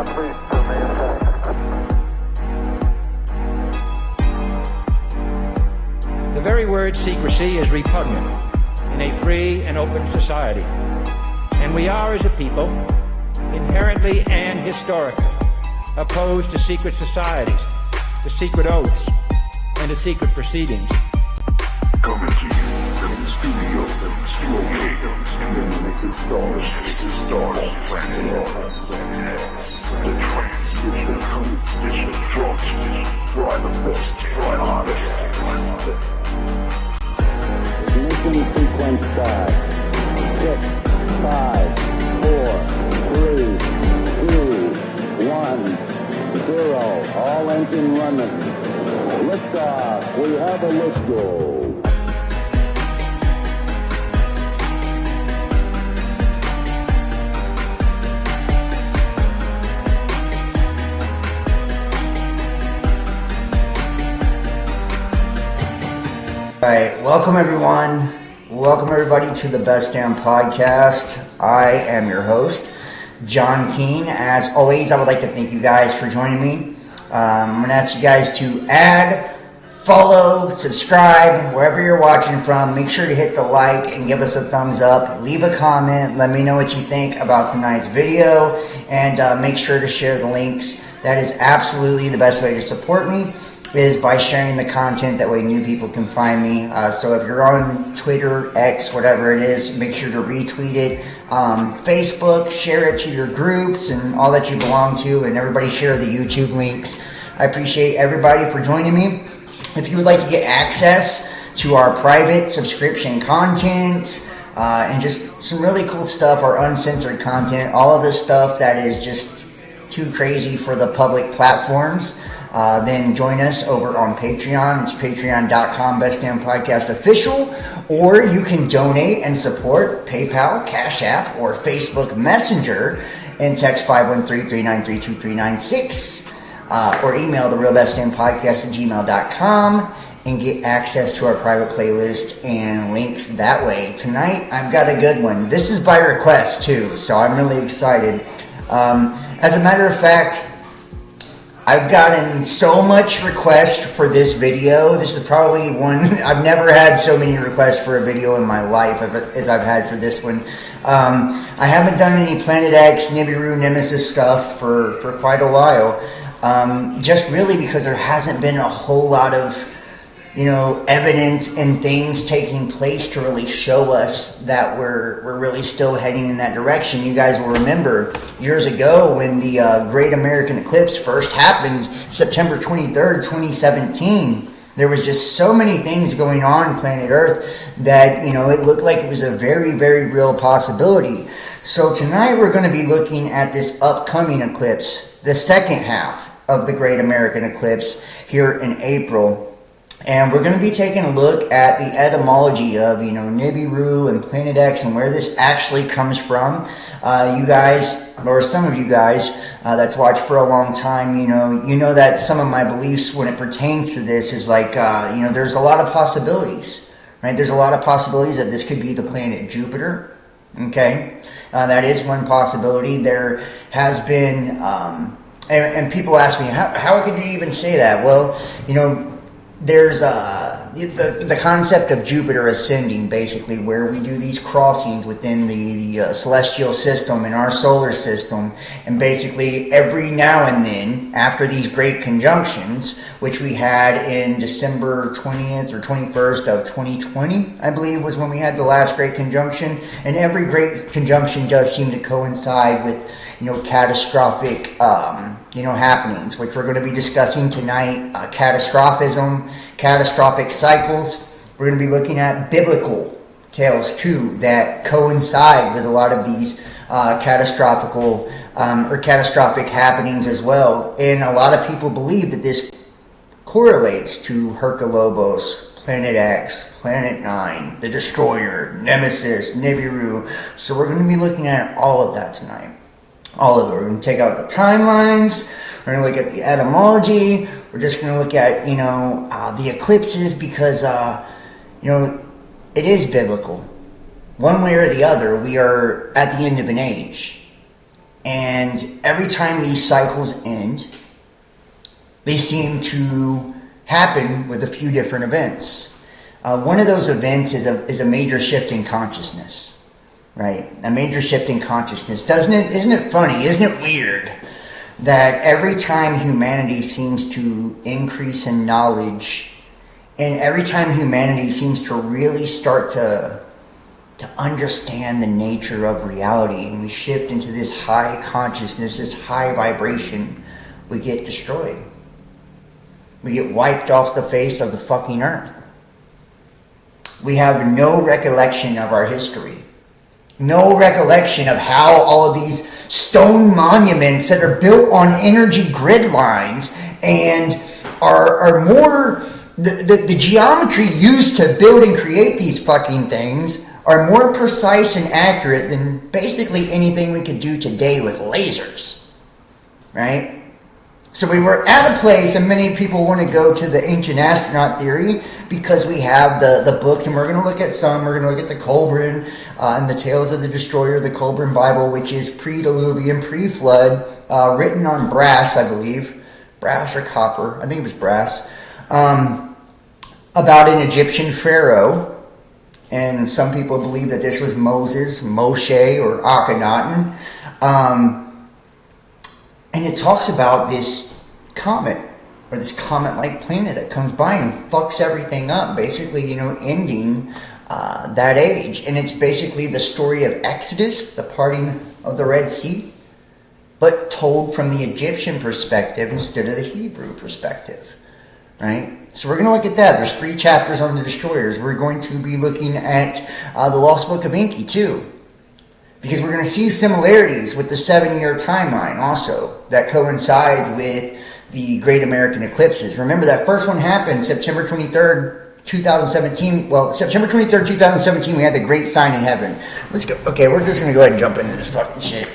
The very word secrecy is repugnant in a free and open society, and we are, as a people, inherently and historically opposed to secret societies, to secret oaths, and to secret proceedings. Coming to you from the studio in the Nemesis Stars, Planet X. The trance is the truth, is the drugs, try the best, Ignition sequence start. 6, 5, 4, 3, 2, 1, 0. All engine running. Liftoff. We have a lift-off. All right, welcome everyone. Welcome everybody to the Best Damn Podcast. I am your host, John Keane. As always, I would like to thank you guys for joining me. I'm going to ask you guys to add, follow, subscribe, wherever you're watching from. Make sure to hit the like and give us a thumbs up. Leave a comment. Let me know what you think about tonight's video. And make sure to share the links. That is absolutely the best way to support me, is by sharing the content. That way new people can find me. So if you're on Twitter, X, whatever it is, make sure to retweet it. Facebook, share it to your groups and all that you belong to, and everybody share the YouTube links. I appreciate everybody for joining me. If you would like to get access to our private subscription content, and just some really cool stuff, our uncensored content, all of this stuff that is just too crazy for the public platforms, then join us over on Patreon. It's patreon.com, Best Damn Podcast Official. Or you can donate and support PayPal, Cash App, or Facebook Messenger and text 513-393-2396, or email therealbestdampodcast@gmail.com and get access to our private playlist and links that way. Tonight, I've got a good one. This is by request, too, so I'm really excited. As a matter of fact, I've gotten so much request for this video. This is probably one, I've never had so many requests for a video in my life as I've had for this one. I haven't done any Planet X, Nibiru, Nemesis stuff for quite a while. Just really because there hasn't been a whole lot of, evidence and things taking place to really show us that we're really still heading in that direction. You guys will remember years ago when the Great American Eclipse first happened, September 23rd, 2017. There was just so many things going on planet Earth that, it looked like it was a very, very real possibility. So tonight we're going to be looking at this upcoming eclipse, the second half of the Great American Eclipse here in April. And we're going to be taking a look at the etymology of, Nibiru and Planet X and where this actually comes from. You guys, or some of you guys that's watched for a long time, you know that some of my beliefs when it pertains to this is like, there's a lot of possibilities, right? There's a lot of possibilities that this could be the planet Jupiter, okay? That is one possibility. There has been, and people ask me, how could you even say that? Well, there's the concept of Jupiter ascending, basically, where we do these crossings within the celestial system in our solar system, and basically every now and then, after these great conjunctions, which we had in December 20th or 21st of 2020, I believe was when we had the last great conjunction, and every great conjunction does seem to coincide with catastrophic happenings, which we're going to be discussing tonight. Catastrophism, catastrophic cycles. We're going to be looking at biblical tales too that coincide with a lot of these catastrophic happenings as well. And a lot of people believe that this correlates to Hercolobus, Planet X, Planet 9, the Destroyer, Nemesis, Nibiru. So we're going to be looking at all of that tonight. All of it. We're going to take out the timelines. We're going to look at the etymology. We're just going to look at, the eclipses because, it is biblical. One way or the other, we are at the end of an age. And every time these cycles end, they seem to happen with a few different events. One of those events is a major shift in consciousness, right? A major shift in consciousness. Isn't it funny? Isn't it weird that every time humanity seems to increase in knowledge, and every time humanity seems to really start to understand the nature of reality, and we shift into this high consciousness, this high vibration, we get destroyed. We get wiped off the face of the fucking earth. We have no recollection of our history. No recollection of how all of these stone monuments that are built on energy grid lines and are more... The geometry used to build and create these fucking things are more precise and accurate than basically anything we could do today with lasers, right? So we were at a place, and many people want to go to the ancient astronaut theory because we have the books, and we're going to look at some. We're going to look at the Colburn and the Tales of the Destroyer, the Colburn Bible, which is pre-Diluvian, pre-flood, written on brass, I believe, brass or copper. I think it was brass, about an Egyptian pharaoh. And some people believe that this was Moses, Moshe, or Akhenaten. And it talks about this comet, or this comet-like planet that comes by and fucks everything up, basically, ending that age. And it's basically the story of Exodus, the parting of the Red Sea, but told from the Egyptian perspective instead of the Hebrew perspective, right? So we're going to look at that. There's 3 chapters on the destroyers. We're going to be looking at the Lost Book of Enki too, because we're going to see similarities with the 7-year timeline also that coincides with the Great American Eclipses. Remember, that first one happened September 23rd, 2017. Well, September 23rd, 2017, we had the Great Sign in Heaven. Let's go. Okay, we're just going to go ahead and jump into this fucking shit.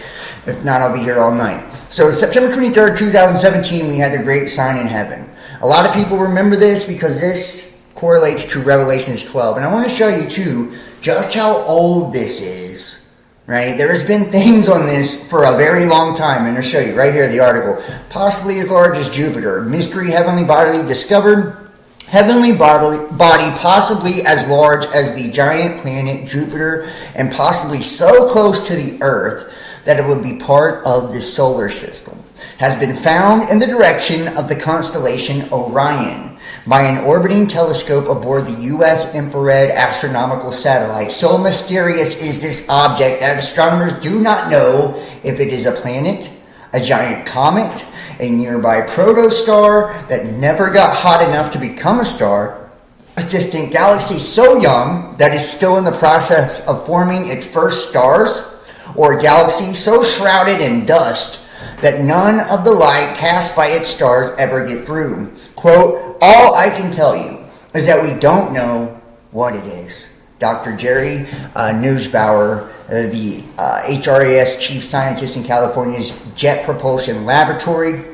If not, I'll be here all night. So September 23rd, 2017, we had the Great Sign in Heaven. A lot of people remember this because this correlates to Revelations 12. And I want to show you, too, just how old this is, right? There has been things on this for a very long time. And I'll show you right here, the article. Possibly as large as Jupiter. Mystery heavenly body discovered. Heavenly body possibly as large as the giant planet Jupiter, and possibly so close to the Earth that it would be part of the solar system, has been found in the direction of the constellation Orion by an orbiting telescope aboard the U.S. infrared astronomical satellite. So mysterious is this object that astronomers do not know if it is a planet, a giant comet, a nearby protostar that never got hot enough to become a star, a distant galaxy so young that it's still in the process of forming its first stars, or a galaxy so shrouded in dust that none of the light cast by its stars ever get through. Quote, all I can tell you is that we don't know what it is. Dr. Jerry Neusbauer, the HRAS chief scientist in California's Jet Propulsion Laboratory,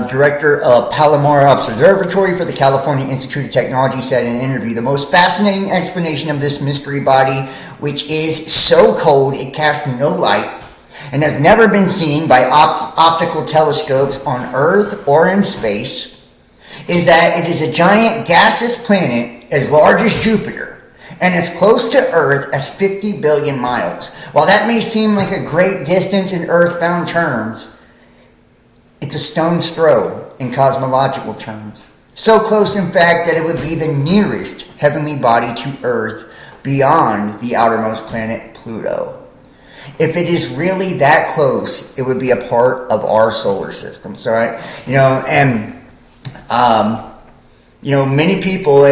director of Palomar Observatory for the California Institute of Technology, said in an interview, the most fascinating explanation of this mystery body, which is so cold it casts no light and has never been seen by optical telescopes on Earth or in space, is that it is a giant gaseous planet as large as Jupiter and as close to Earth as 50 billion miles. While that may seem like a great distance in Earth-bound terms, it's a stone's throw in cosmological terms. So close, in fact, that it would be the nearest heavenly body to Earth beyond the outermost planet, Pluto. If it is really that close, it would be a part of our solar system. So, many people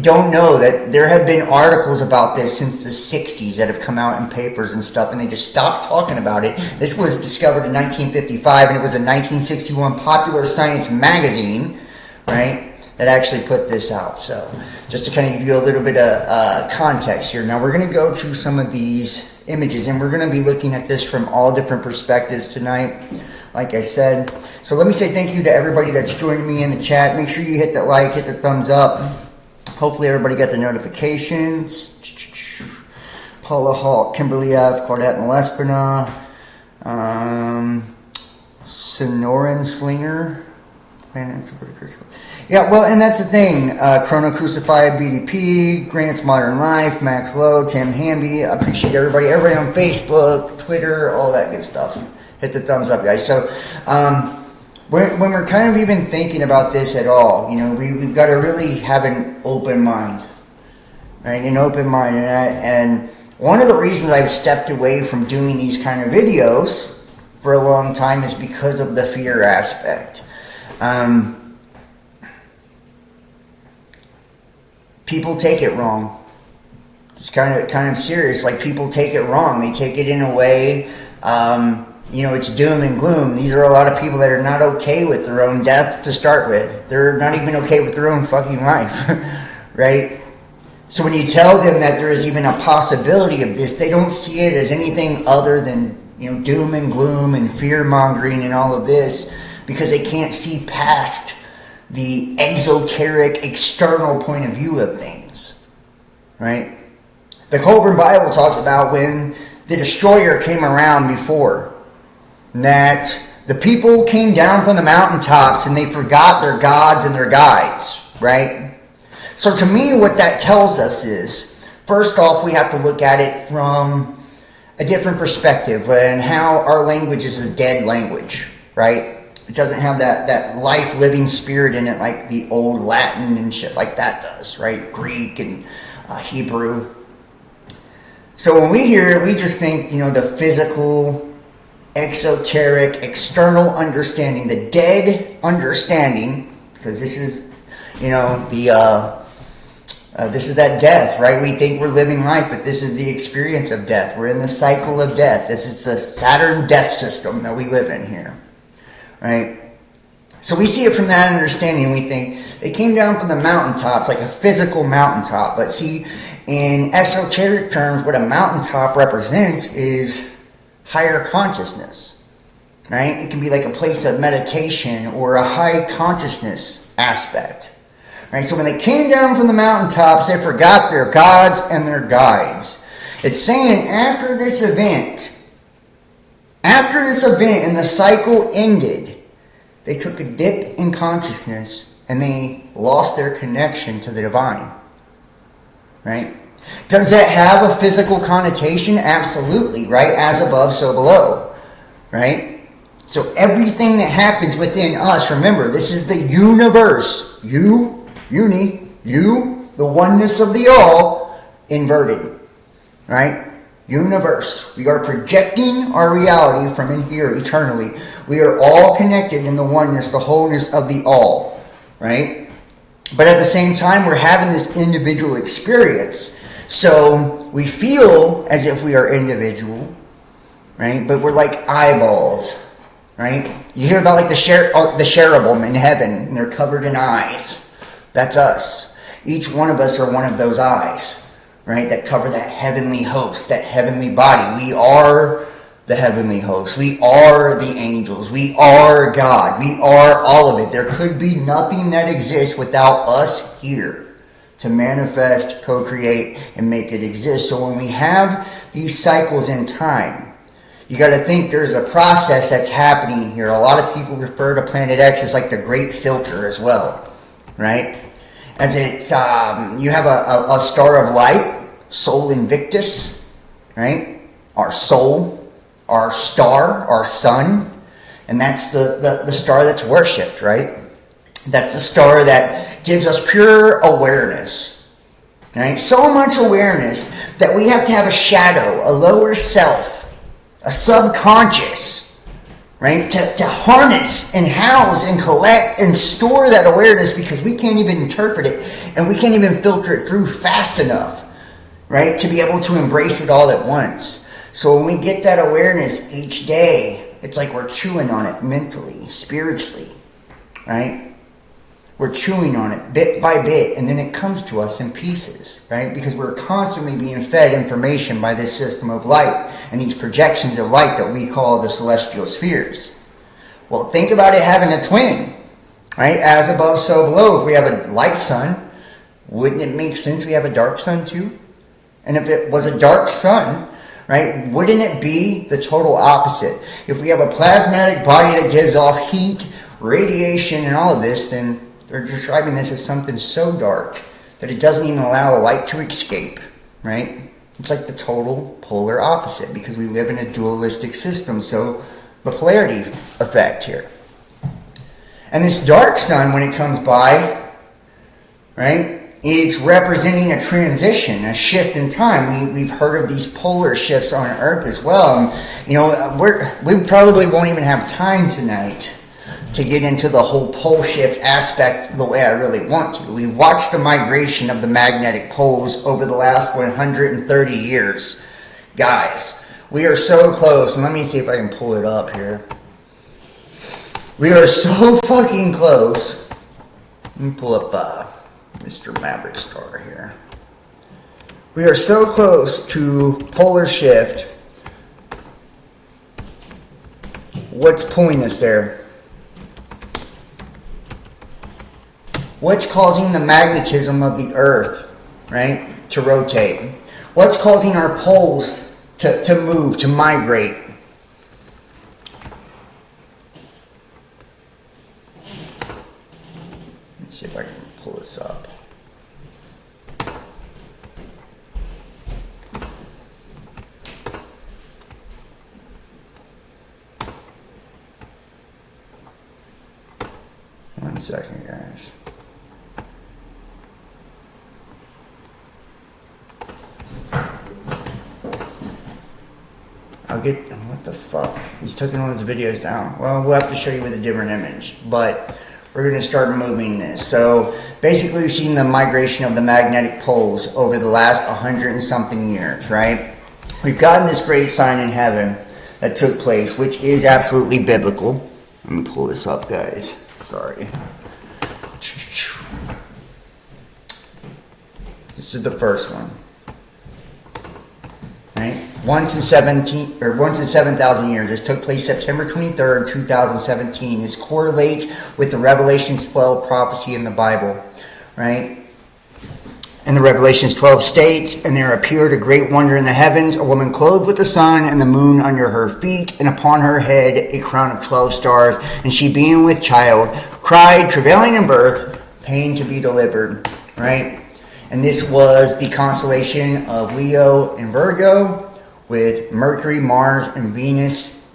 don't know that there have been articles about this since the 60s that have come out in papers and stuff, and they just stopped talking about it. This was discovered in 1955, and it was a 1961 Popular Science magazine, right, that actually put this out. So, just to kind of give you a little bit of context here. Now, we're going to go to some of these images, and we're going to be looking at this from all different perspectives tonight, like I said. So let me say thank you to everybody that's joining me in the chat. Make sure you hit that like, hit the thumbs up. Hopefully everybody got the notifications. Paula Hall, Kimberly F, Claudette Malespina, Sonoran Slinger. Yeah, well, and that's the thing. Chrono Crucified BDP, Grant's Modern Life, Max Lowe, Tim Hamby. I appreciate everybody on Facebook, Twitter, all that good stuff. Hit the thumbs up, guys. So, when we're kind of even thinking about this at all, you know, we've got to really have an open mind, right? An open mind, and one of the reasons I've stepped away from doing these kind of videos for a long time is because of the fear aspect. People take it wrong. It's kind of serious. Like, people take it wrong. They take it in a way, you know, it's doom and gloom. These are a lot of people that are not okay with their own death to start with. They're not even okay with their own fucking life, right? So when you tell them that there is even a possibility of this, they don't see it as anything other than, you know, doom and gloom and fear-mongering and all of this, because they can't see past the exoteric, external point of view of things, right? The Colburn Bible talks about when the destroyer came around before, that the people came down from the mountaintops and they forgot their gods and their guides, right? So to me, what that tells us is, first off, we have to look at it from a different perspective, and how our language is a dead language, right? It doesn't have that life-living spirit in it like the old Latin and shit like that does, right? Greek and Hebrew. So when we hear it, we just think, you know, the physical, exoteric, external understanding, the dead understanding, because this is, you know, this is that death, right? We think we're living life, but this is the experience of death. We're in the cycle of death. This is the Saturn death system that we live in here, right? So we see it from that understanding. We think they came down from the mountaintops, like a physical mountaintop. But see, in esoteric terms, what a mountaintop represents is higher consciousness, right? It can be like a place of meditation or a high consciousness aspect, right? So when they came down from the mountaintops, they forgot their gods and their guides. It's saying after this event and the cycle ended, they took a dip in consciousness and they lost their connection to the divine, right? Does that have a physical connotation? Absolutely, right? As above, so below, right? So everything that happens within us, remember, this is the universe. You, the oneness of the all, inverted, right? Universe. We are projecting our reality from in here eternally. We are all connected in the oneness, the wholeness of the all, right? But at the same time, we're having this individual experience. So we feel as if we are individual, right? But we're like eyeballs, right? You hear about like the cherubim in heaven, and they're covered in eyes. That's us. Each one of us are one of those eyes, right? That cover that heavenly host, that heavenly body. We are the heavenly host. We are the angels. We are God. We are all of it. There could be nothing that exists without us here to manifest, co-create, and make it exist. So when we have these cycles in time, you got to think there's a process that's happening here. A lot of people refer to Planet X as like the Great Filter as well, right? As it, you have a star of light, Sol Invictus, right? Our soul, our star, our sun, and that's the star that's worshipped, right? That's the star that gives us pure awareness, right? So much awareness that we have to have a shadow, a lower self, a subconscious, right? To harness and house and collect and store that awareness, because we can't even interpret it and we can't even filter it through fast enough, right? To be able to embrace it all at once. So when we get that awareness each day, it's like we're chewing on it mentally, spiritually, right? We're chewing on it bit by bit, and then it comes to us in pieces, right? Because we're constantly being fed information by this system of light and these projections of light that we call the celestial spheres. Well, think about it having a twin, right? As above, so below. If we have a light sun, wouldn't it make sense we have a dark sun too? And if it was a dark sun, right? Wouldn't it be the total opposite? If we have a plasmatic body that gives off heat, radiation, and all of this, then they're describing this as something so dark that it doesn't even allow light to escape, right? It's like the total polar opposite because we live in a dualistic system, so the polarity effect here. And this dark sun, when it comes by, right, it's representing a transition, a shift in time. We've heard of these polar shifts on Earth as well. And, you know, we probably won't even have time tonight to get into the whole pole shift aspect the way I really want to. We've watched the migration of the magnetic poles over the last 130 years. Guys, we are so close. And let me see if I can pull it up here. We are so fucking close. Let me pull up Mr. Maverick Star here. We are so close to polar shift. What's pulling us there? What's causing the magnetism of the Earth, right, to rotate? What's causing our poles to move, to migrate? Let's see if I can pull this up. One second, guys. What the fuck? He's taking all his videos down. Well, we'll have to show you with a different image, but we're going to start moving this. So basically we've seen the migration of the magnetic poles over the last 100 and something years, right? We've gotten this great sign in heaven that took place, which is absolutely biblical. Let me pull this up, guys. Sorry. This is the first one. Right? Once in 7,000 years. This took place September 23rd, 2017. This correlates with the Revelations 12 prophecy in the Bible, right? And the Revelations 12 states, "And there appeared a great wonder in the heavens, a woman clothed with the sun and the moon under her feet, and upon her head a crown of 12 stars. And she, being with child, cried, travailing in birth, pain to be delivered," right? And this was the constellation of Leo and Virgo with Mercury, Mars, and Venus,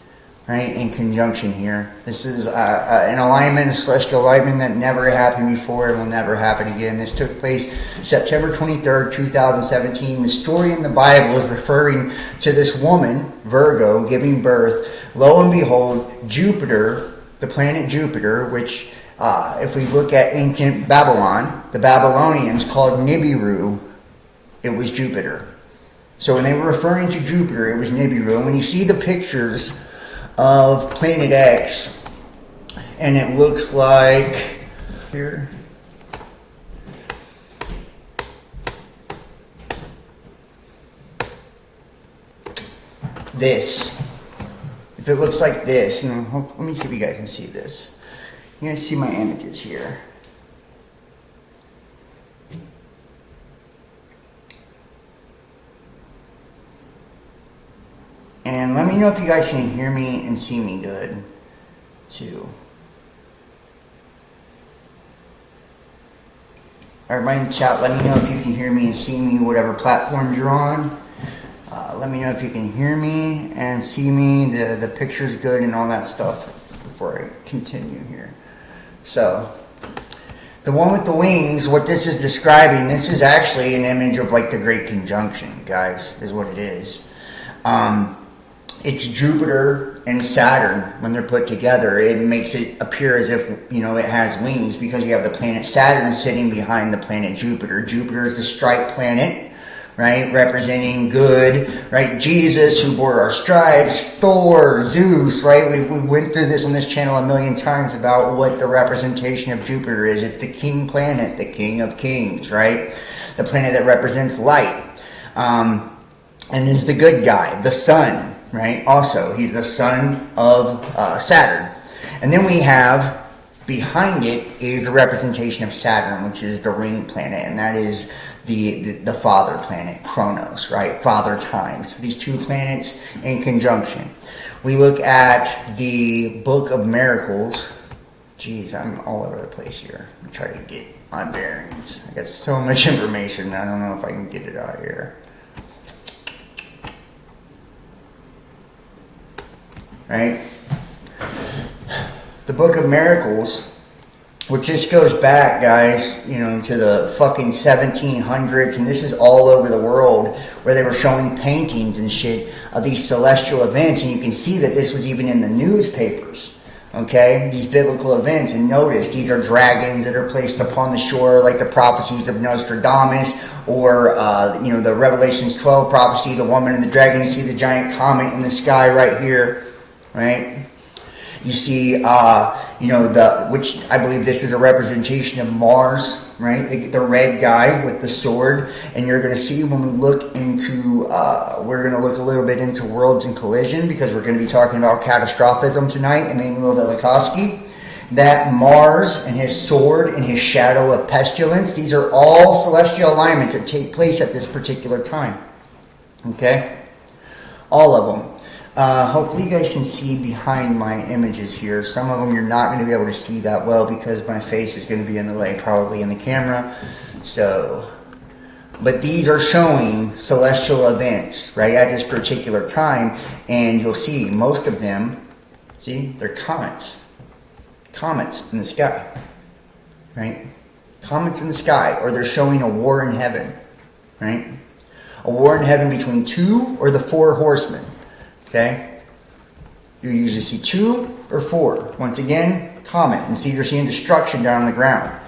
right, in conjunction here. This is an alignment, a celestial alignment that never happened before and will never happen again. This took place September 23rd, 2017. The story in the Bible is referring to this woman, Virgo, giving birth. Lo and behold, Jupiter, the planet Jupiter, which if we look at ancient Babylon, the Babylonians called Nibiru, it was Jupiter. So when they were referring to Jupiter, it was Nibiru. And when you see the pictures of Planet X, and it looks like here, this. If it looks like this, and let me see if you guys can see this. You guys see my images here. And let me know if you guys can hear me and see me good, too. Everybody in the chat, let me know if you can hear me and see me, whatever platforms you're on. Let me know if you can hear me and see me, the picture's good and all that stuff before I continue here. So, the one with the wings, what this is describing, this is actually an image of like the Great Conjunction, guys, is what it is. It's Jupiter and Saturn when they're put together. It makes it appear as if, you know, it has wings because you have the planet Saturn sitting behind the planet Jupiter. Jupiter is the striped planet, right, representing good, right? Jesus, who bore our stripes, Thor, Zeus, right? We went through this on this channel a million times about what the representation of Jupiter is. It's the king planet, the king of kings, right? The planet that represents light. And is the good guy, the sun, right? Also, he's the son of Saturn. And then we have, behind it is a representation of Saturn, which is the ring planet, and that is the father planet, Kronos, right? Father times. These two planets in conjunction. We look at the Book of Miracles. Jeez, I'm all over the place here. I'm trying to get my bearings. I got so much information. I don't know if I can get it out here. Right? The Book of Miracles, which just goes back, guys, you know, to the fucking 1700s, and this is all over the world, where they were showing paintings and shit of these celestial events, and you can see that this was even in the newspapers, okay, these biblical events. And notice, these are dragons that are placed upon the shore, like the prophecies of Nostradamus, or, you know, the Revelations 12 prophecy, the woman and the dragon. You see the giant comet in the sky right here, right? You see, you know, which I believe this is a representation of Mars, right? The red guy with the sword. And you're going to see when we look into, we're going to look a little bit into worlds in collision, because we're going to be talking about catastrophism tonight, Emmanuel Velikovsky, that Mars and his sword and his shadow of pestilence, these are all celestial alignments that take place at this particular time. Okay? All of them. Hopefully you guys can see behind my images here. Some of them you're not going to be able to see that well because my face is going to be in the way, probably in the camera. So, but these are showing celestial events, right, at this particular time. And you'll see most of them, see, they're comets. Comets in the sky, right? Comets in the sky, or they're showing a war in heaven, right? A war in heaven between two or the four horsemen. Okay, you usually see 2 or 4. Once again, comet, and see you're seeing destruction down on the ground.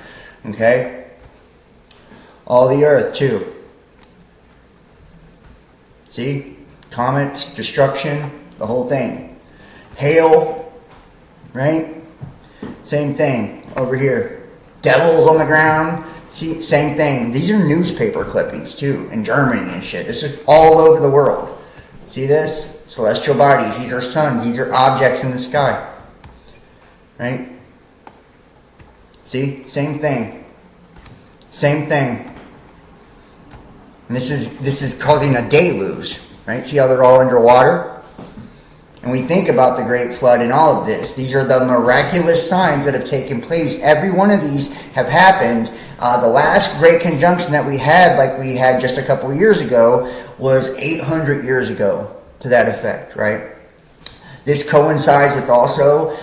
Okay, all the earth too. See, comets, destruction, the whole thing. Hail, right? Same thing over here. Devils on the ground. See, same thing. These are newspaper clippings too, in Germany and shit. This is all over the world. See this? Celestial bodies. These are suns. These are objects in the sky. Right? See? Same thing. Same thing. And this is causing a deluge. Right? See how they're all underwater? And we think about the Great Flood and all of this. These are the miraculous signs that have taken place. Every one of these have happened. The last great conjunction that we had, like we had just a couple years ago, was 800 years ago. To that effect, right? This coincides with also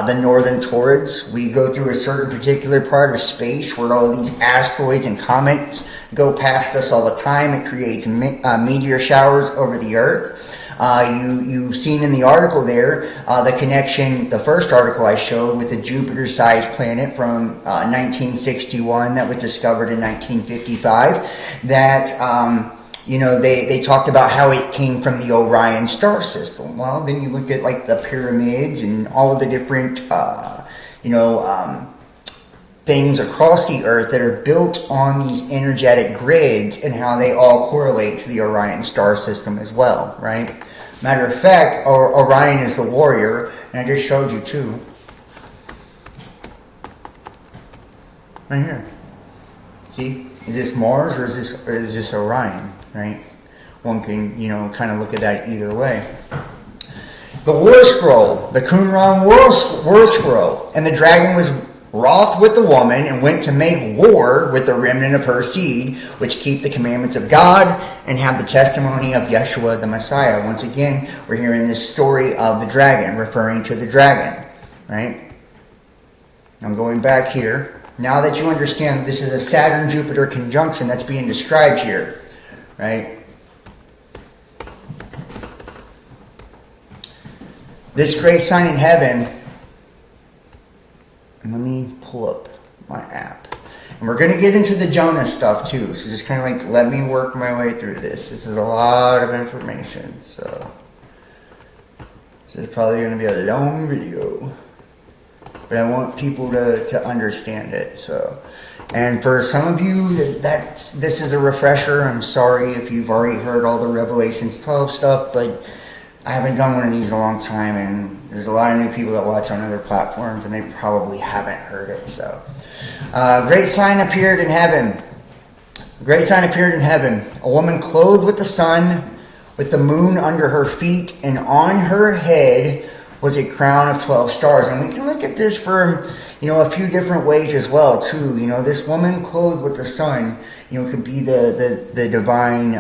the northern torrids. We go through a certain particular part of space where all of these asteroids and comets go past us all the time. It creates meteor showers over the Earth. You've seen in the article there the connection, the first article I showed, with the Jupiter-sized planet from 1961 that was discovered in 1955. That you know, they talked about how it came from the Orion star system. Well, then you look at like the pyramids and all of the different, things across the Earth that are built on these energetic grids, and how they all correlate to the Orion star system as well, right? Matter of fact, Orion is the warrior, and I just showed you too. Right here. See? Is this Mars or is this Orion? Right? One can, you know, kind of look at that either way. The War Scroll, the Qumran War Scroll, and the dragon was wroth with the woman and went to make war with the remnant of her seed, which keep the commandments of God and have the testimony of Yeshua the Messiah. Once again, we're hearing this story of the dragon, referring to the dragon, right? I'm going back here. Now that you understand that this is a Saturn-Jupiter conjunction that's being described here, right? This great sign in heaven, and let me pull up my app. And we're going to get into the Jonah stuff too, so just kind of like let me work my way through this. This is a lot of information, so this is probably going to be a long video. But I want people to understand it, so. And for some of you, this is a refresher. I'm sorry if you've already heard all the Revelations 12 stuff, but I haven't done one of these in a long time, and there's a lot of new people that watch on other platforms, and they probably haven't heard it. So, great sign appeared in heaven. A great sign appeared in heaven, a woman clothed with the sun, with the moon under her feet, and on her head was a crown of 12 stars. And we can look at this from, a few different ways as well, too. This woman clothed with the sun, could be the divine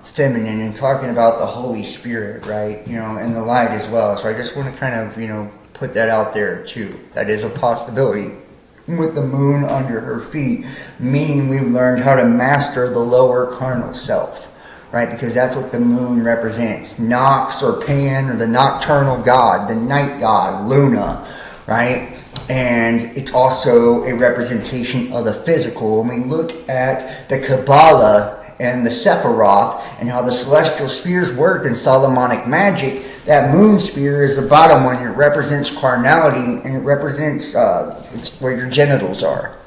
feminine, and talking about the Holy Spirit, right? And the light as well. So I just want to kind of, put that out there, too. That is a possibility. With the moon under her feet, meaning we've learned how to master the lower carnal self. Right, because that's what the moon represents. Nox or Pan, or the nocturnal god, the night god, Luna, right? And it's also a representation of the physical. When we look at the Kabbalah and the Sephiroth and how the celestial spheres work in Solomonic magic, that moon sphere is the bottom one. It represents carnality, and it represents it's where your genitals are,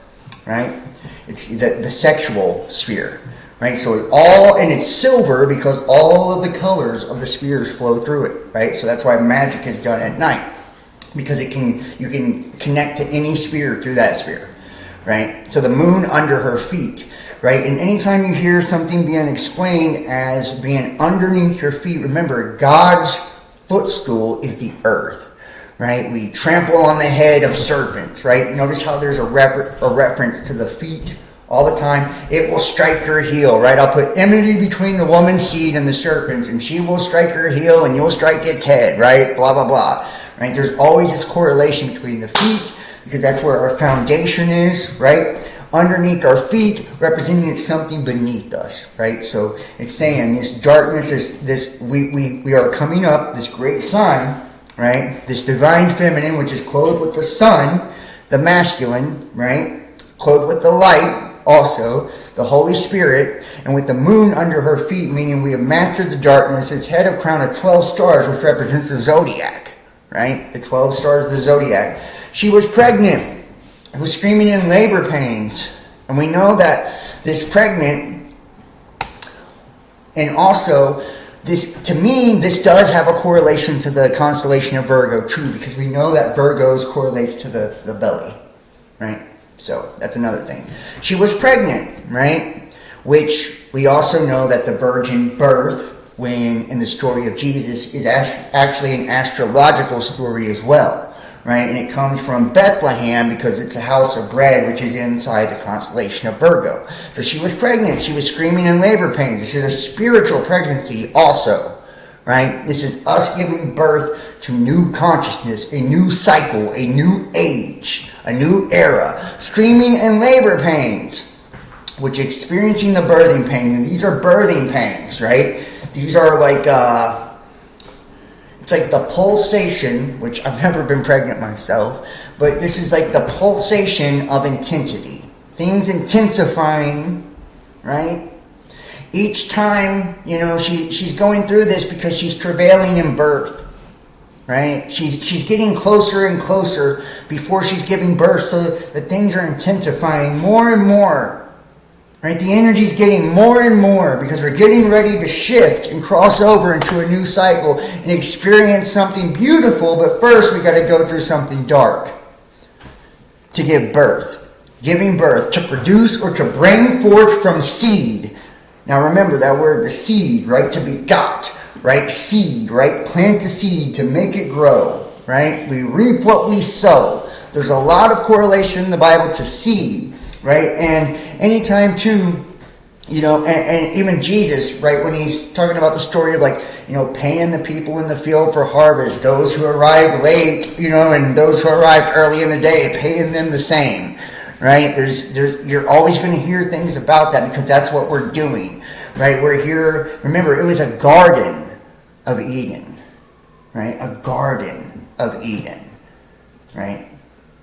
right? It's the sexual sphere. Right, so it's silver because all of the colors of the spheres flow through it. Right, so that's why magic is done at night, because you can connect to any sphere through that sphere. Right, so the moon under her feet. Right, and anytime you hear something being explained as being underneath your feet, remember God's footstool is the earth. Right, we trample on the head of serpents. Right, notice how there's a reference to the feet. All the time, it will strike her heel, right? I'll put enmity between the woman's seed and the serpent's, and she will strike her heel, and you'll strike its head, right? Blah, blah, blah, right? There's always this correlation between the feet, because that's where our foundation is, right? Underneath our feet, representing it's something beneath us, right? So it's saying this darkness is we are coming up, this great sign, right? This divine feminine, which is clothed with the sun, the masculine, right? Clothed with the light, also, the Holy Spirit, and with the moon under her feet, meaning we have mastered the darkness. Its head of crown of 12 stars, which represents the zodiac, right? The 12 stars of the zodiac. She was pregnant, was screaming in labor pains. And we know that this pregnant, and also, this does have a correlation to the constellation of Virgo, too, because we know that Virgos correlates to the belly, right? So that's another thing. She was pregnant, right? Which we also know that the virgin birth, when in the story of Jesus, is actually an astrological story as well, right? And it comes from Bethlehem because it's a house of bread, which is inside the constellation of Virgo. So she was pregnant. She was screaming in labor pains. This is a spiritual pregnancy also, right? This is us giving birth to new consciousness, a new cycle, a new age, a new era. Screaming and labor pains, which experiencing the birthing pain. And these are birthing pains, right? These are like, it's like the pulsation, which I've never been pregnant myself, but this is like the pulsation of intensity. Things intensifying, right? Each time, she's going through this because she's travailing in birth. Right? She's getting closer and closer before she's giving birth, so that things are intensifying more and more. Right? The energy's getting more and more because we're getting ready to shift and cross over into a new cycle and experience something beautiful, but first we got to go through something dark to give birth. Giving birth, to produce or to bring forth from seed. Now remember that word, the seed, right? To begot. Right? Seed, right? Plant a seed to make it grow, right? We reap what we sow. There's a lot of correlation in the Bible to seed, right? And anytime too, and even Jesus, right, when he's talking about the story of paying the people in the field for harvest, those who arrived late, and those who arrived early in the day, paying them the same, right? You're always going to hear things about that because that's what we're doing, right? We're here, remember, it was a garden of Eden, right? A garden of Eden, right?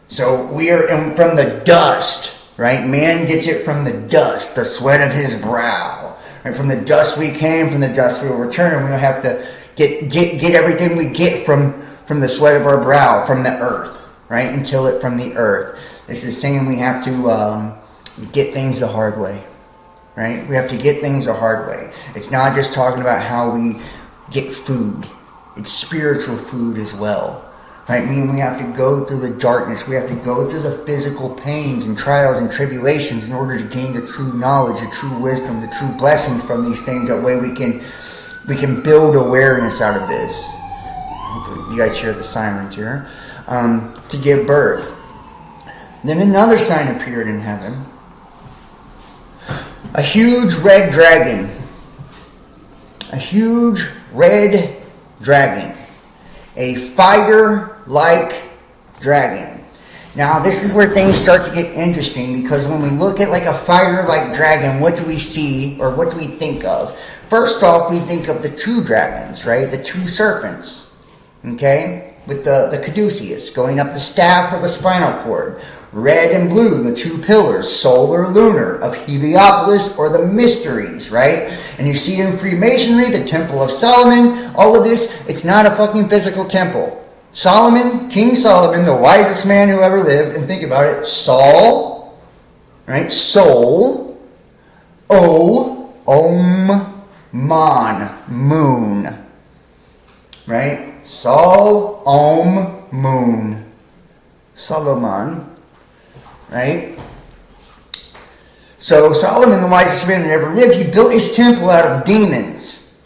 So we are from the dust, right? Man gets it from the dust, the sweat of his brow. Right? From the dust we came, from the dust we will return. We'll have to get everything we get from the sweat of our brow, from the earth, right? Until it from the earth. This is saying we have to get things the hard way, right? We have to get things the hard way. It's not just talking about how we get food. It's spiritual food as well, Right? Meaning we have to go through the darkness. We have to go through the physical pains and trials and tribulations in order to gain the true knowledge, the true wisdom, the true blessings from these things. That way we can build awareness out of this. You guys hear the sirens here. To give birth. Then another sign appeared in heaven. A huge red dragon. A huge red dragon. A fire-like dragon. Now, this is where things start to get interesting, because when we look at like a fire-like dragon, what do we see, or what do we think of? First off, we think of the two dragons, right? The two serpents, okay? With the caduceus going up the staff of a spinal cord. Red and blue, the two pillars, solar, lunar, of Heliopolis, or the mysteries, right? And you see in Freemasonry, the Temple of Solomon, all of this, it's not a fucking physical temple. Solomon, King Solomon, the wisest man who ever lived, and think about it, Sol, right? Sol, Om, Man, moon, right? Sol, Om, moon, Solomon, right? So Solomon, the wisest man that ever lived, he built his temple out of demons.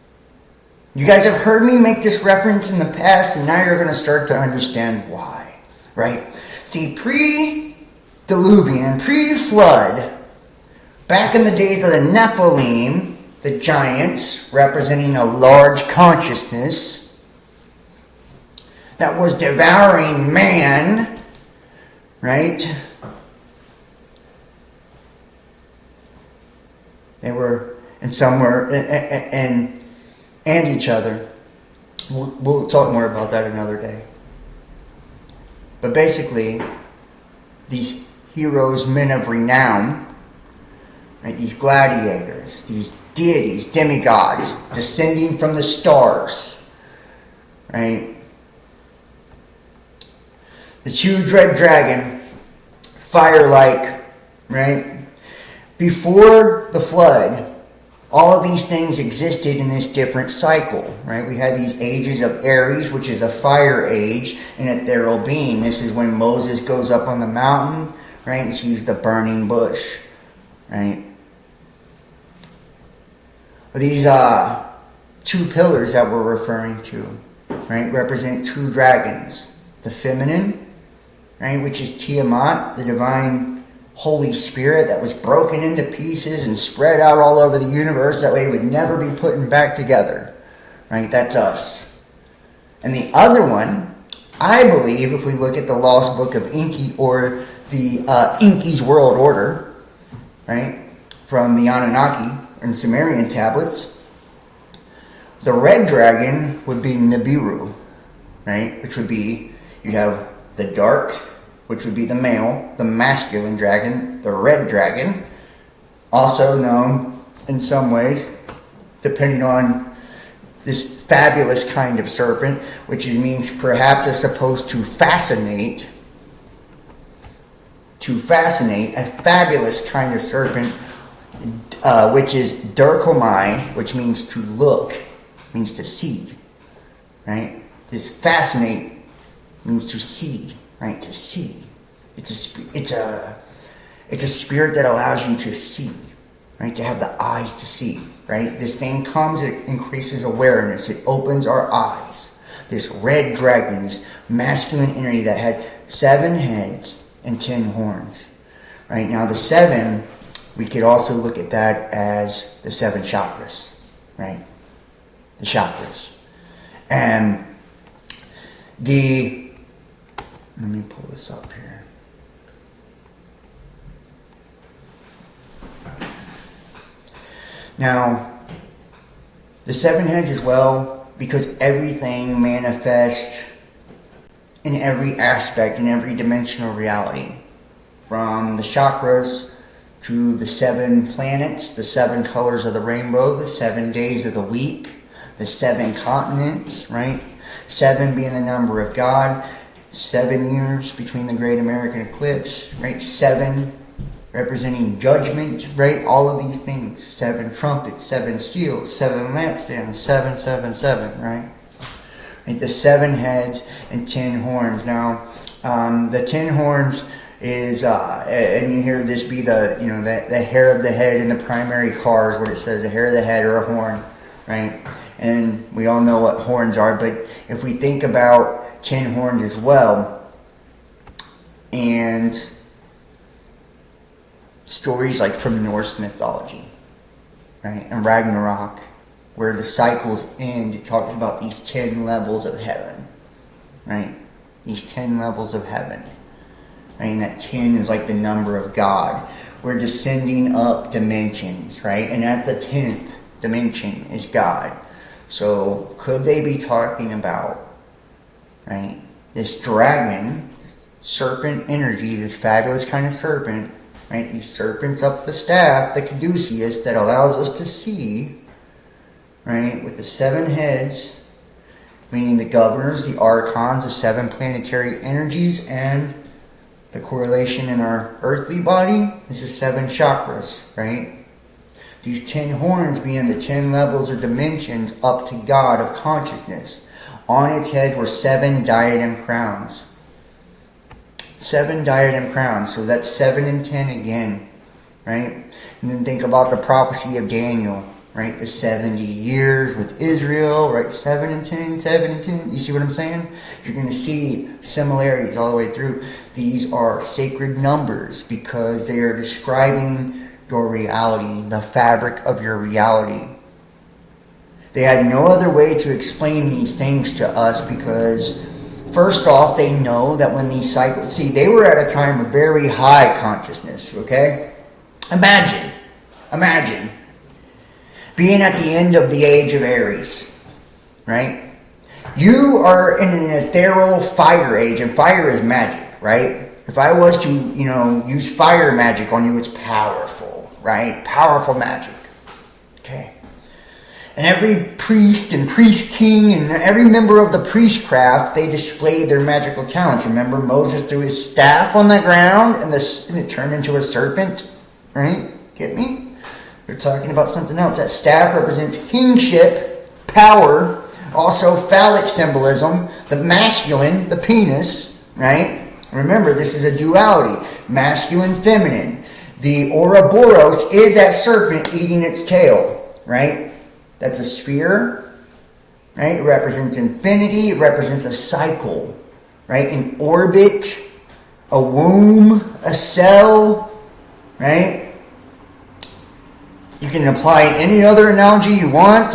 You guys have heard me make this reference in the past, and now you're going to start to understand why, right? See, pre-Diluvian, pre-flood, back in the days of the Nephilim, the giants, representing a large consciousness that was devouring man, right? They were, and some were, and each other. We'll talk more about that another day. But basically, these heroes, men of renown, right? These gladiators, these deities, demigods, descending from the stars, right? This huge red dragon, fire-like, right? Before the flood, all of these things existed in this different cycle, right? We had these ages of Aries, which is a fire age, and ethereal being. This is when Moses goes up on the mountain, right, and sees the burning bush, right? These two pillars that we're referring to, right, represent two dragons. The feminine, right, which is Tiamat, the divine Holy Spirit that was broken into pieces and spread out all over the universe. That way it would never be put back together. Right? That's us. And the other one, I believe, if we look at the Lost Book of Enki, or the Enki's World Order, right, from the Anunnaki and Sumerian tablets, the red dragon would be Nibiru, right, which would be, you'd have the dark, which would be the male, the masculine dragon, the red dragon, also known in some ways, depending on this fabulous kind of serpent, which means perhaps is supposed to fascinate, a fabulous kind of serpent, which is Durkomai, which means to look, means to see, right? This fascinate means to see. Right, to see. It's a spirit that allows you to see, right? To have the eyes to see, right? This thing comes, it increases awareness, it opens our eyes. This red dragon, this masculine entity that had 7 heads and 10 horns, right? Now the 7, we could also look at that as the 7 chakras, right? The chakras, and let me pull this up here. Now, the 7 heads as well, because everything manifests in every aspect, in every dimensional reality. From the chakras to the 7 planets, the 7 colors of the rainbow, the 7 days of the week, the 7 continents, right? 7 being the number of God. 7 years between the Great American Eclipse, right? 7 representing judgment, right? All of these things. 7 trumpets, 7 seals, 7 lampstands, 7, 7, 7, right? Right? The 7 heads and 10 horns. Now, the 10 horns is, and you hear this be the, the hair of the head in the primary cars, what it says, the hair of the head or a horn, right? And we all know what horns are, but if we think about 10 horns as well, and stories like from Norse mythology, right, and Ragnarok, where the cycles end, it talks about these 10 levels of heaven, right? These 10 levels of heaven. Right? And that 10 is like the number of God. We're descending up dimensions, right? And at the 10th dimension is God. So could they be talking about, right, this dragon, serpent energy, this fabulous kind of serpent, right? These serpents up the staff, the caduceus, that allows us to see, right, with the 7 heads, meaning the governors, the archons, the 7 planetary energies, and the correlation in our earthly body is the 7 chakras, right? These 10 horns being the 10 levels or dimensions up to God of consciousness. On its head were 7 diadem crowns. 7 diadem crowns, so that's 7 and 10 again, right? And then think about the prophecy of Daniel, right? The 70 years with Israel, right? 7 and 10, 7 and 10. You see what I'm saying? You're going to see similarities all the way through. These are sacred numbers because they are describing your reality, the fabric of your reality. They had no other way to explain these things to us because, first off, they know that when these cycles... See, they were at a time of very high consciousness, okay? Imagine being at the end of the age of Aries, right? You are in an ethereal fire age, and fire is magic, right? If I was to, use fire magic on you, it's powerful, right? Powerful magic, okay? And every priest and priest king and every member of the priestcraft, they displayed their magical talents. Remember, Moses threw his staff on the ground and it turned into a serpent, right? Get me? They're talking about something else. That staff represents kingship, power, also phallic symbolism, the masculine, the penis, right? Remember, this is a duality, masculine, feminine. The Ouroboros is that serpent eating its tail, right? That's a sphere, right? It represents infinity. It represents a cycle, right? An orbit, a womb, a cell, right? You can apply any other analogy you want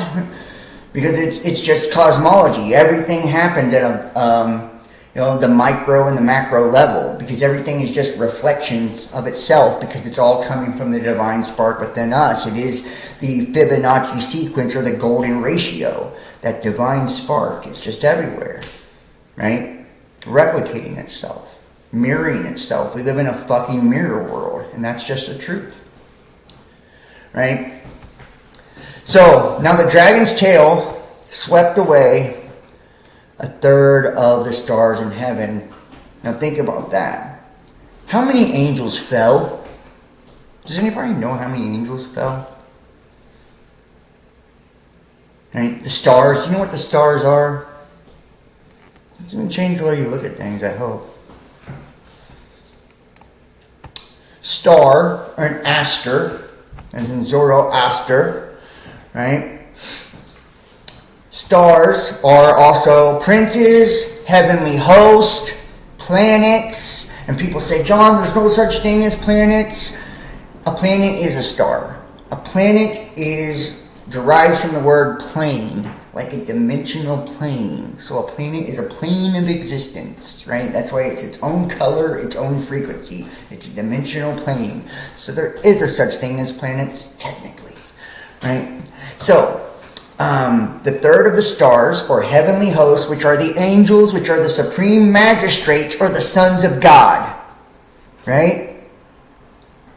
because it's just cosmology. Everything happens at the micro and the macro level because everything is just reflections of itself because it's all coming from the divine spark within us. It is the Fibonacci sequence or the golden ratio. That divine spark is just everywhere, right? Replicating itself, mirroring itself. We live in a fucking mirror world, and that's just the truth. Right? So, now the dragon's tail swept away a third of the stars in heaven. Now think about that. How many angels fell? Does anybody know how many angels fell? Right? The stars. Do you know what the stars are? It's going to change the way you look at things, I hope. Star, or an aster, as in Zoroaster, right? Stars are also princes, heavenly host, planets, and people say, John, there's no such thing as planets. A planet is a star. A planet is derived from the word plane, like a dimensional plane. So a planet is a plane of existence, right? That's why it's its own color, its own frequency. It's a dimensional plane. So there is a such thing as planets, technically, right? So, the third of the stars, or heavenly hosts, which are the angels, which are the supreme magistrates, or the sons of God, right?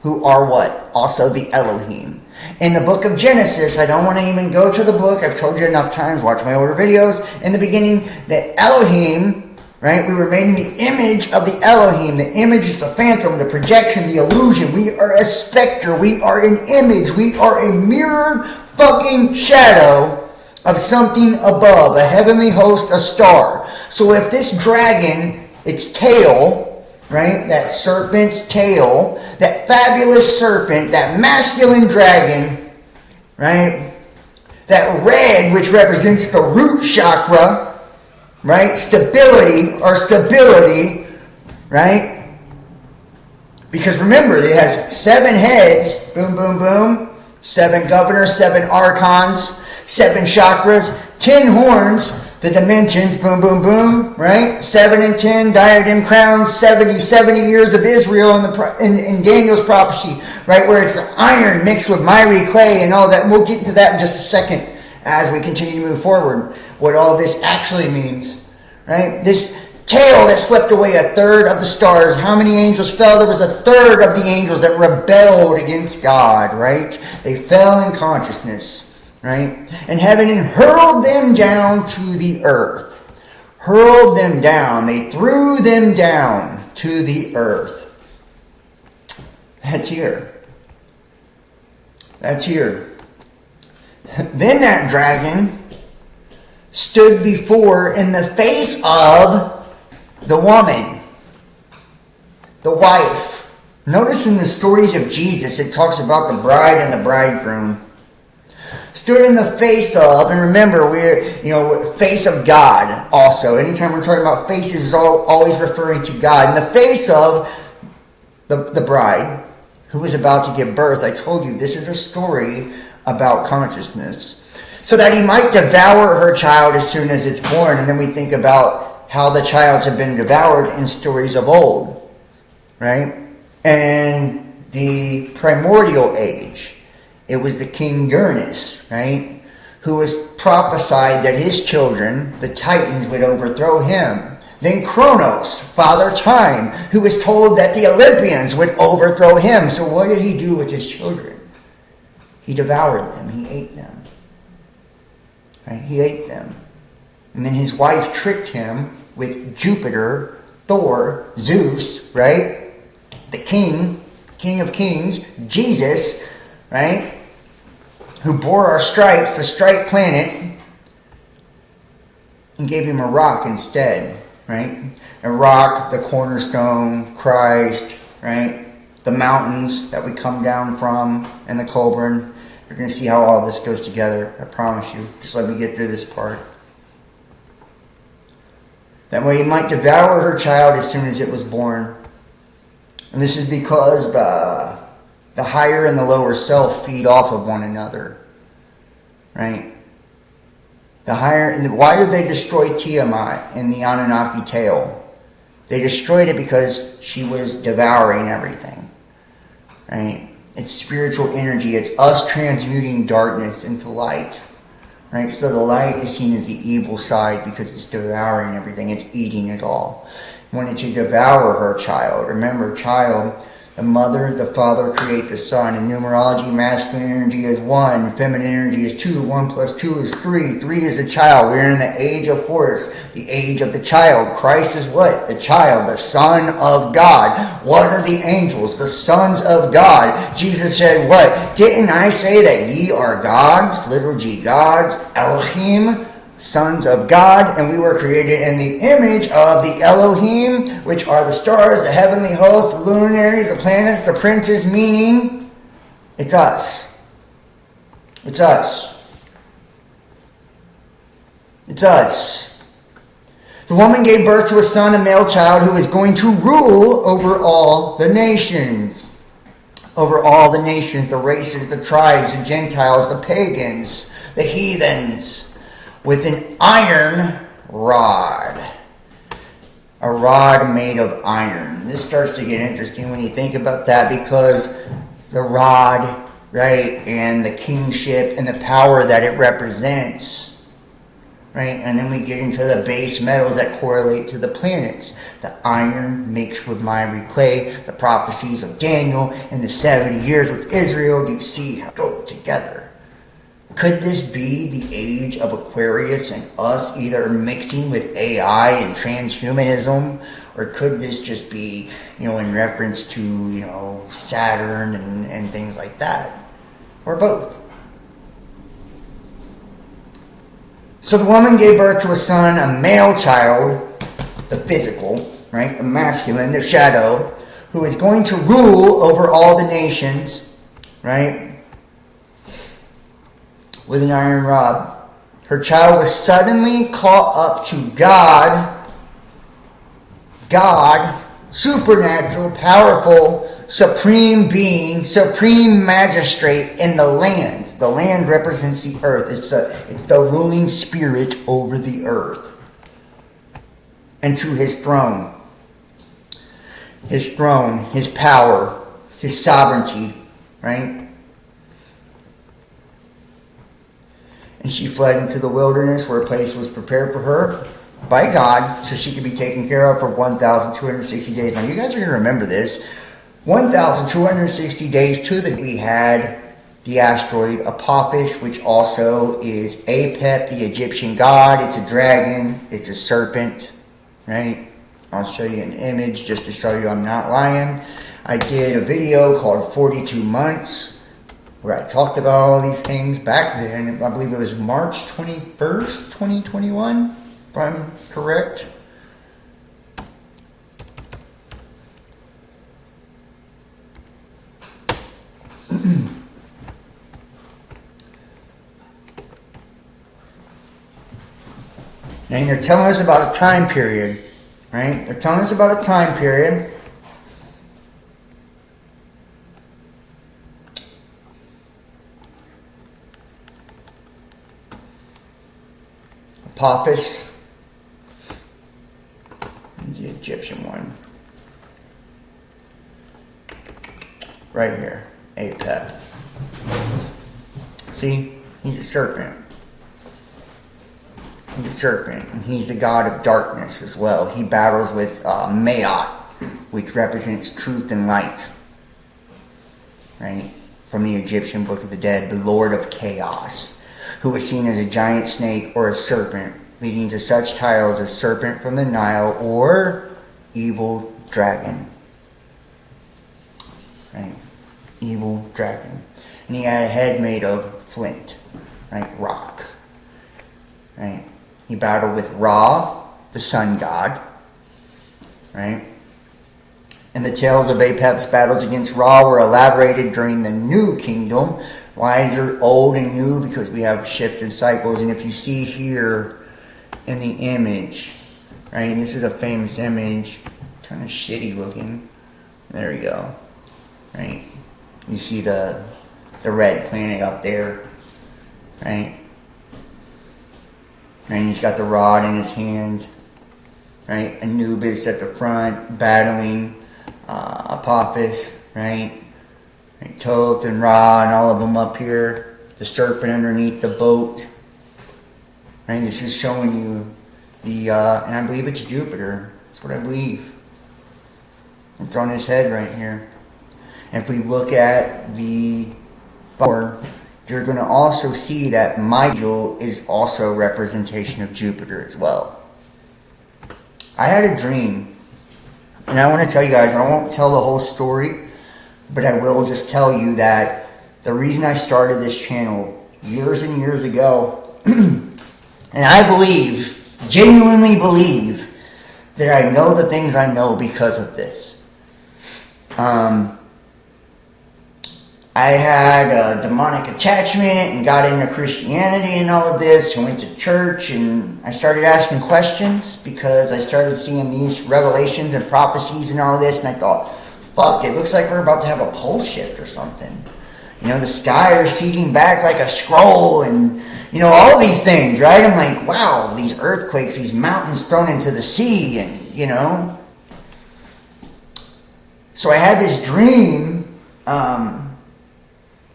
Who are what? Also the Elohim. In the book of Genesis, I don't want to even go to the book. I've told you enough times. Watch my older videos. In the beginning, the Elohim, right? We were made in the image of the Elohim. The image is the phantom, the projection, the illusion. We are a specter. We are an image. We are a mirrored fucking shadow of something above, a heavenly host, a star. So if this dragon, its tail, right, that serpent's tail, that fabulous serpent, that masculine dragon, right, that red, which represents the root chakra, right, stability, right, because remember, it has 7 heads, boom, boom, boom, 7 governors, 7 archons, 7 chakras, 10 horns, the dimensions, boom, boom, boom, right? 7 and 10, diadem crowns, 70 years of Israel in Daniel's prophecy, right? Where it's iron mixed with miry clay and all that. And we'll get into that in just a second as we continue to move forward. What all this actually means, right? This tail that swept away 1/3 of the stars. How many angels fell? There was 1/3 of the angels that rebelled against God, right? They fell in consciousness, right? And heaven hurled them down to the earth. Hurled them down. They threw them down to the earth. That's here. That's here. Then that dragon stood before in the face of the woman, the wife. Notice in the stories of Jesus, it talks about the bride and the bridegroom. Stood in the face of, and remember, we're, face of God also. Anytime we're talking about faces, is always referring to God. In the face of the bride who was about to give birth. I told you, this is a story about consciousness. So that he might devour her child as soon as it's born. And then we think about how the childs have been devoured in stories of old, right? And the primordial age, it was the king Uranus, right? Who was prophesied that his children, the Titans, would overthrow him. Then Kronos, Father Time, who was told that the Olympians would overthrow him. So what did he do with his children? He devoured them. He ate them. Right? He ate them. And then his wife tricked him with Jupiter, Thor, Zeus, right? The king of kings, Jesus, right? Who bore our stripes, the stripe planet, and gave him a rock instead, right? A rock, the cornerstone, Christ, right? The mountains that we come down from, and the cauldron. You're going to see how all this goes together, I promise you. Just let me get through this part. That way he might devour her child as soon as it was born. And this is because the higher and the lower self feed off of one another. Right? Why did they destroy Tiamat in the Anunnaki tale? They destroyed it because she was devouring everything. Right? It's spiritual energy. It's us transmuting darkness into light. Right? So the light is seen as the evil side because it's devouring everything. It's eating it all. Wanted to devour her child. Remember, child, the mother, the father create the son. In numerology, masculine energy is 1, feminine energy is 2, 1 plus 2 is 3. 3 is a child. We're in the age of Horus, the age of the child. Christ is what? The child, the Son of God. What are the angels? The sons of God. Jesus said what? Didn't I say that ye are gods? Little g, gods. Elohim, sons of God, and we were created in the image of the Elohim, which are the stars, the heavenly hosts, the luminaries, the planets, the princes, meaning it's us. It's us. It's us. The woman gave birth to a son, a male child, who is going to rule over all the nations. Over all the nations, the races, the tribes, the Gentiles, the pagans, the heathens, with an iron rod. A rod made of iron. This starts to get interesting when you think about that, because the rod, right, and the kingship and the power that it represents, right? And then we get into the base metals that correlate to the planets. The iron mixed with miry clay, the prophecies of Daniel, and the 70 years with Israel. Do you see how they go together? Could this be the age of Aquarius and us either mixing with AI and transhumanism? Or could this just be, in reference to, Saturn and things like that? Or both? So the woman gave birth to a son, a male child, the physical, right? The masculine, the shadow, who is going to rule over all the nations, right? With an iron rod. Her child was suddenly caught up to God, supernatural, powerful, supreme being, supreme magistrate in the land. The land represents the earth. It's the ruling spirit over the earth. And to his throne. His throne, his power, his sovereignty, right? And she fled into the wilderness where a place was prepared for her by God so she could be taken care of for 1,260 days. Now you guys are going to remember this. 1,260 days to the... We had the asteroid Apophis, which also is Apep, the Egyptian god. It's a dragon. It's a serpent, right? I'll show you an image just to show you I'm not lying. I did a video called 42 Months where I talked about all these things back then. I believe it was March 21st, 2021, if I'm correct. And they're telling us about a time period, right? They're telling us about a time period. Apophis, the Egyptian one, right here, Apep. See, he's a serpent. He's a serpent, and he's the god of darkness as well. He battles with Maat, which represents truth and light, right? From the Egyptian Book of the Dead, the Lord of Chaos, who was seen as a giant snake or a serpent, leading to such titles as serpent from the Nile or evil dragon. Right? Evil dragon. And he had a head made of flint, right? Rock. Right? He battled with Ra, the sun god. Right? And the tales of Apep's battles against Ra were elaborated during the New Kingdom. Why is it old and new? Because we have shift and cycles. And if you see here in the image, right, and this is a famous image, kind of shitty looking. There we go. Right? You see the red planet up there. Right? And he's got the rod in his hand. Right? Anubis at the front, battling Apophis, right? Thoth and Ra and all of them up here. The serpent underneath the boat. Right? This is showing you the, and I believe it's Jupiter. That's what I believe. It's on his head right here. And if we look at the flower, you're going to also see that Michael is also a representation of Jupiter as well. I had a dream. And I want to tell you guys, I won't tell the whole story, but I will just tell you that the reason I started this channel years and years ago, and I believe, genuinely believe, that I know the things I know because of this. I had a demonic attachment and got into Christianity and all of this. I went to church and I started asking questions because I started seeing these revelations and prophecies and all of this, and I thought, fuck, it looks like we're about to have a pole shift or something. You know, the sky receding back like a scroll and, you know, all these things, right? I'm like, wow, these earthquakes, these mountains thrown into the sea, and, you know. So I had this dream,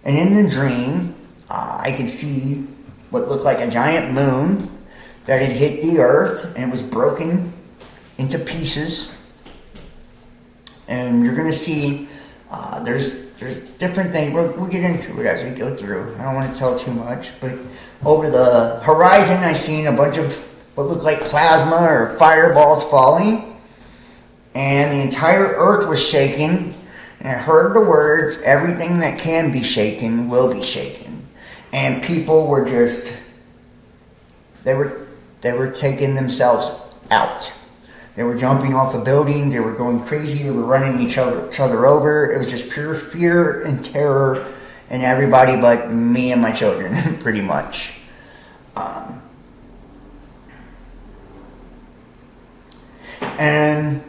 and in the dream, I could see what looked like a giant moon that had hit the earth, and it was broken into pieces. And you're going to see, there's different things. We'll get into it as we go through. I don't want to tell too much, but over the horizon, I seen a bunch of what looked like plasma or fireballs falling, and the entire earth was shaking. And I heard the words, everything that can be shaken will be shaken. And people were just They were taking themselves out. They were jumping off of buildings. They were going crazy. They were running each other over. It was just pure fear and terror in everybody but me and my children, pretty much. And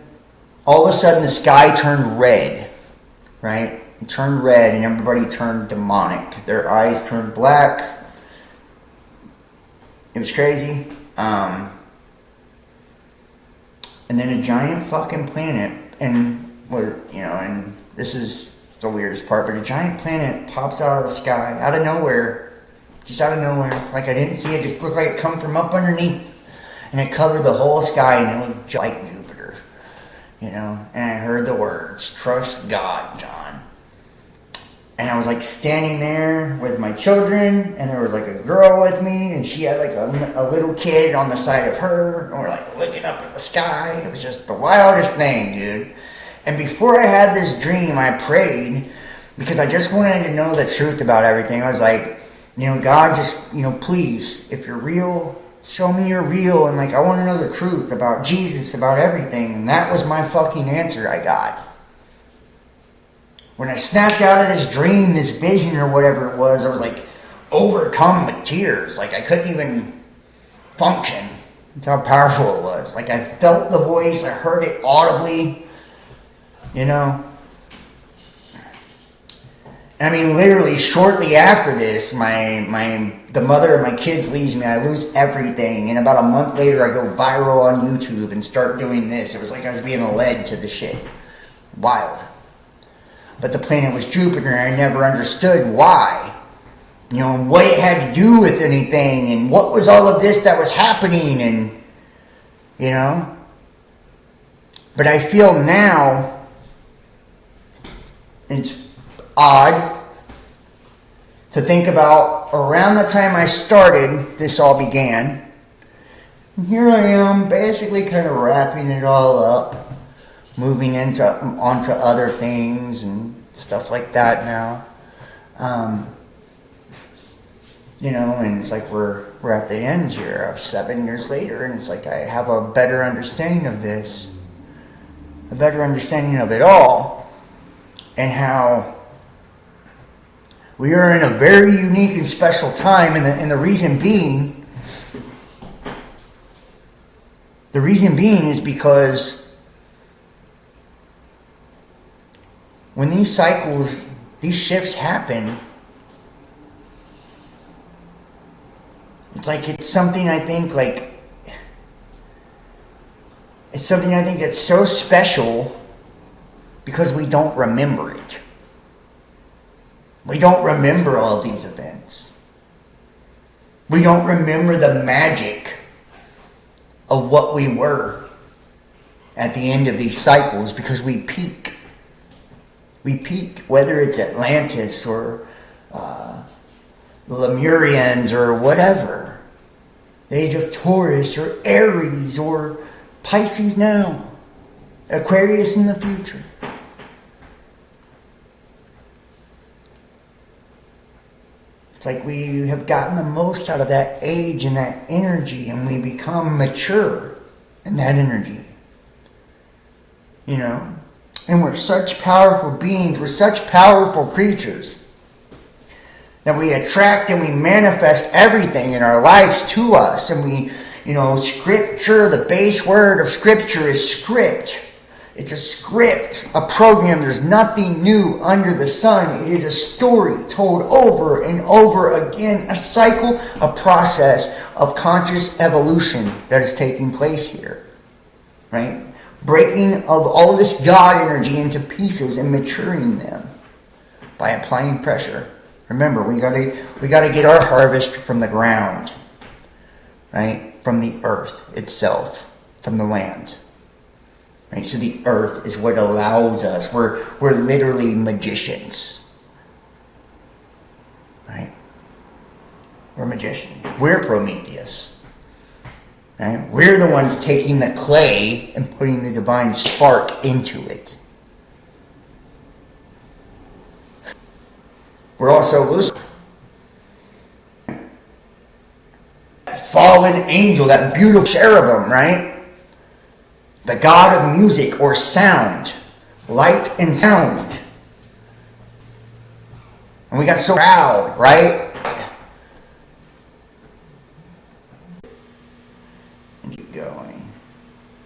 all of a sudden the sky turned red, right? It turned red and everybody turned demonic. Their eyes turned black. It was crazy. And then a giant fucking planet, and this is the weirdest part, but a giant planet pops out of the sky, out of nowhere, just out of nowhere. Like I didn't see it, just looked like it come from up underneath. And it covered the whole sky, and it looked like Jupiter, And I heard the words, "Trust God, John." And I was like standing there with my children, and there was like a girl with me, and she had like a little kid on the side of her, and we're like looking up at the sky. It was just the wildest thing, dude. And before I had this dream, I prayed, because I just wanted to know the truth about everything. I was like, God, just, please, if you're real, show me you're real, and like I want to know the truth about Jesus, about everything. And that was my fucking answer I got. When I snapped out of this dream, this vision or whatever it was, I was like overcome with tears. Like I couldn't even function. That's how powerful it was. Like I felt the voice, I heard it audibly, I mean, literally shortly after this, the mother of my kids leaves me. I lose everything. And about a month later, I go viral on YouTube and start doing this. It was like I was being led to the shit. Wild. But the planet was Jupiter, and I never understood why. And what it had to do with anything, and what was all of this that was happening, and, But I feel now, it's odd to think about around the time I started, this all began. And here I am, basically kind of wrapping it all up, moving onto other things and stuff like that now. And it's like we're at the end here of 7 years later, and it's like I have a better understanding of this, a better understanding of it all, and how we are in a very unique and special time, and the reason being is because when these cycles, these shifts happen, it's something I think that's so special because we don't remember it. We don't remember all of these events. We don't remember the magic of what we were at the end of these cycles because we peak. We peak, whether it's Atlantis or the Lemurians or whatever. The age of Taurus or Aries or Pisces now. Aquarius in the future. It's like we have gotten the most out of that age and that energy, and we become mature in that energy. And we're such powerful beings, we're such powerful creatures that we attract and we manifest everything in our lives to us. And we, scripture, the base word of scripture is script. It's a script, a program. There's nothing new under the sun. It is a story told over and over again, a cycle, a process of conscious evolution that is taking place here, right? Breaking of all of this God energy into pieces and maturing them by applying pressure. Remember, we gotta get our harvest from the ground, right? From the earth itself, from the land. Right? So the earth is what allows us. We're literally magicians. Right? We're magicians. We're Prometheus. Right? We're the ones taking the clay and putting the divine spark into it. We're also Lucifer. fallen angel, that beautiful cherubim, right? The god of music or sound, light and sound. And we got so proud, right?